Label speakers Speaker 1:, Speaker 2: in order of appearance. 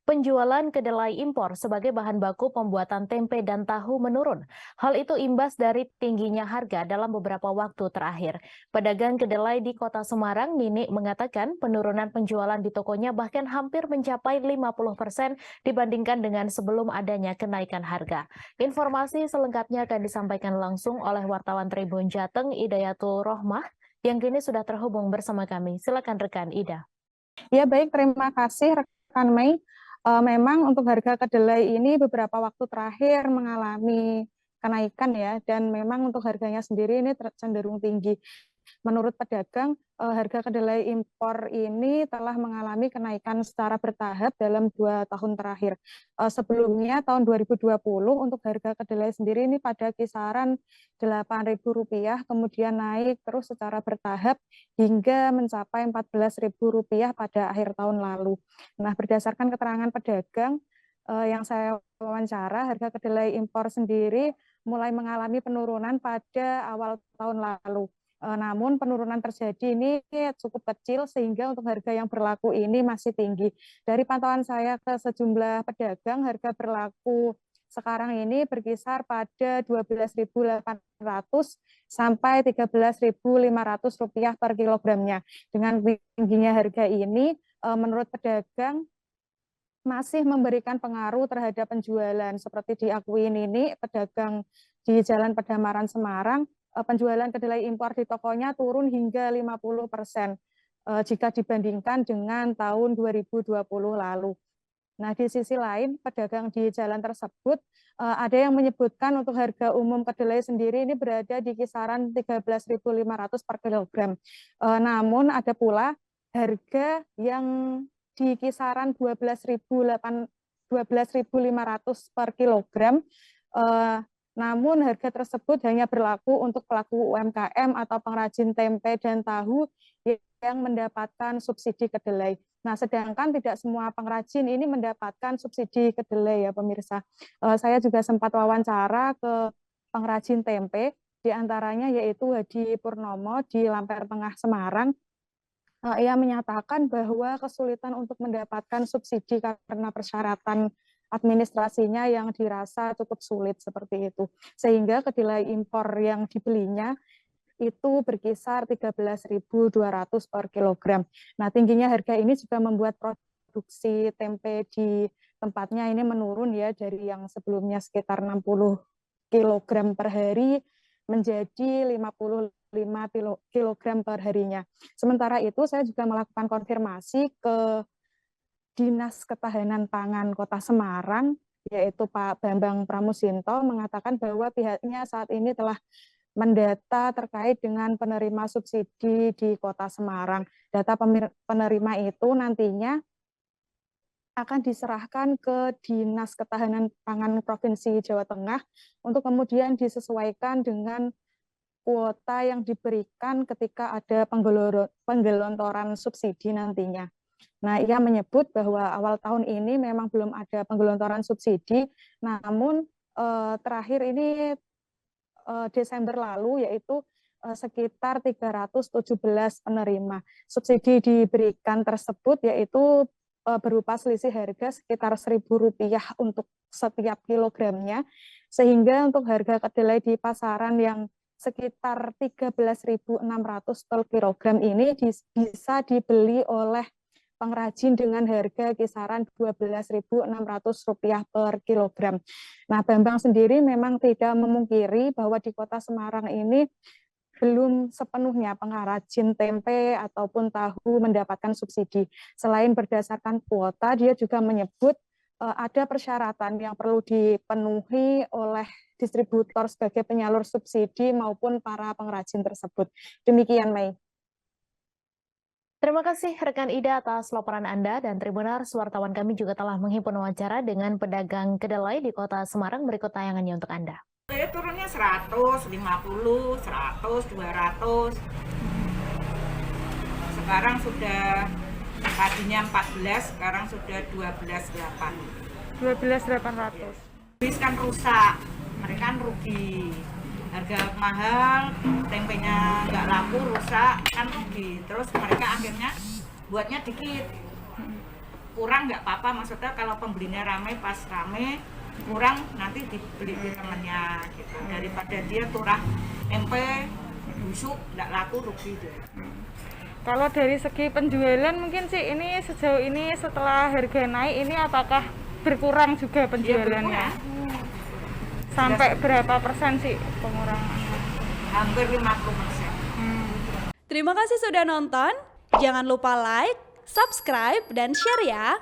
Speaker 1: Penjualan kedelai impor sebagai bahan baku pembuatan tempe dan tahu menurun. Hal itu imbas dari tingginya harga dalam beberapa waktu terakhir. Pedagang kedelai di Kota Semarang, Nini, mengatakan penurunan penjualan di tokonya bahkan hampir mencapai 50% dibandingkan dengan sebelum adanya kenaikan harga. Informasi selengkapnya akan disampaikan langsung oleh wartawan Tribun Jateng, Idayatul Rohmah, yang kini sudah terhubung bersama kami. Silakan rekan Ida.
Speaker 2: Ya baik, terima kasih rekan Mei. Memang untuk harga kedelai ini beberapa waktu terakhir mengalami kenaikan ya, dan memang untuk harganya sendiri ini cenderung tinggi. Menurut pedagang, harga kedelai impor ini telah mengalami kenaikan secara bertahap dalam 2 tahun terakhir. Sebelumnya tahun 2020 untuk harga kedelai sendiri ini pada kisaran Rp8.000, kemudian naik terus secara bertahap hingga mencapai Rp14.000 pada akhir tahun lalu. Nah, berdasarkan keterangan pedagang yang saya wawancara, harga kedelai impor sendiri mulai mengalami penurunan pada awal tahun lalu. Namun penurunan terjadi ini cukup kecil sehingga untuk harga yang berlaku ini masih tinggi. Dari pantauan saya ke sejumlah pedagang, harga berlaku sekarang ini berkisar pada Rp12.800 sampai Rp13.500 per kilogramnya. Dengan tingginya harga ini, menurut pedagang masih memberikan pengaruh terhadap penjualan. Seperti diakui ini, pedagang di Jalan Pedamaran Semarang, penjualan kedelai impor di tokonya turun hingga 50% jika dibandingkan dengan tahun 2020 lalu. Nah, di sisi lain, pedagang di jalan tersebut ada yang menyebutkan untuk harga umum kedelai sendiri ini berada di kisaran Rp13.500 per kilogram. Namun ada pula harga yang di kisaran Rp12.500 per kilogram. Namun harga tersebut hanya berlaku untuk pelaku UMKM atau pengrajin tempe dan tahu yang mendapatkan subsidi kedelai. Nah, sedangkan tidak semua pengrajin ini mendapatkan subsidi kedelai ya pemirsa. Saya juga sempat wawancara ke pengrajin tempe, diantaranya yaitu Hadi Purnomo di Lamper Tengah Semarang. Ia menyatakan bahwa kesulitan untuk mendapatkan subsidi karena persyaratan administrasinya yang dirasa cukup sulit seperti itu. Sehingga kedelai impor yang dibelinya itu berkisar Rp13.200 per kilogram. Nah, tingginya harga ini juga membuat produksi tempe di tempatnya ini menurun ya, dari yang sebelumnya sekitar 60 kilogram per hari menjadi 55 kilogram per harinya. Sementara itu saya juga melakukan konfirmasi ke Dinas Ketahanan Pangan Kota Semarang, yaitu Pak Bambang Pramusinto, mengatakan bahwa pihaknya saat ini telah mendata terkait dengan penerima subsidi di Kota Semarang. Data penerima itu nantinya akan diserahkan ke Dinas Ketahanan Pangan Provinsi Jawa Tengah untuk kemudian disesuaikan dengan kuota yang diberikan ketika ada penggelontoran subsidi nantinya. Nah, ia menyebut bahwa awal tahun ini memang belum ada penggelontoran subsidi, namun terakhir ini Desember lalu yaitu sekitar 317 penerima. Subsidi diberikan tersebut yaitu berupa selisih harga sekitar Rp1.000 untuk setiap kilogramnya, sehingga untuk harga kedelai di pasaran yang sekitar Rp13.600 per kilogram ini bisa dibeli oleh pengrajin dengan harga kisaran Rp12.600 per kilogram. Nah, Bambang sendiri memang tidak memungkiri bahwa di Kota Semarang ini belum sepenuhnya pengrajin tempe ataupun tahu mendapatkan subsidi. Selain berdasarkan kuota, dia juga menyebut ada persyaratan yang perlu dipenuhi oleh distributor sebagai penyalur subsidi maupun para pengrajin tersebut. Demikian, Mei.
Speaker 1: Terima kasih rekan Ida atas laporan Anda, dan Tribunars, wartawan kami juga telah menghimpun wawancara dengan pedagang kedelai di Kota Semarang. Berikut tayangannya untuk Anda.
Speaker 3: Turunnya 100, 50, 100, 200. Sekarang sudah tadinya 14, sekarang sudah 12.800.
Speaker 2: 12.800.
Speaker 3: Bis kan rusak, mereka kan rugi. Harga mahal, tempenya nggak laku, rusak, kan rugi. Terus mereka akhirnya buatnya dikit. kurang nggak apa-apa, maksudnya kalau pembelinya ramai, pas ramai kurang nanti dibeli di temennya gitu, daripada dia turah tempe busuk nggak laku rugi deh.
Speaker 4: Kalau dari segi penjualan mungkin sih ini sejauh ini setelah harga naik ini apakah berkurang juga penjualannya? Sampai berapa persen sih pengurangan?
Speaker 3: Hampir 50%.
Speaker 5: Terima kasih sudah nonton. Jangan lupa like, subscribe, dan share ya.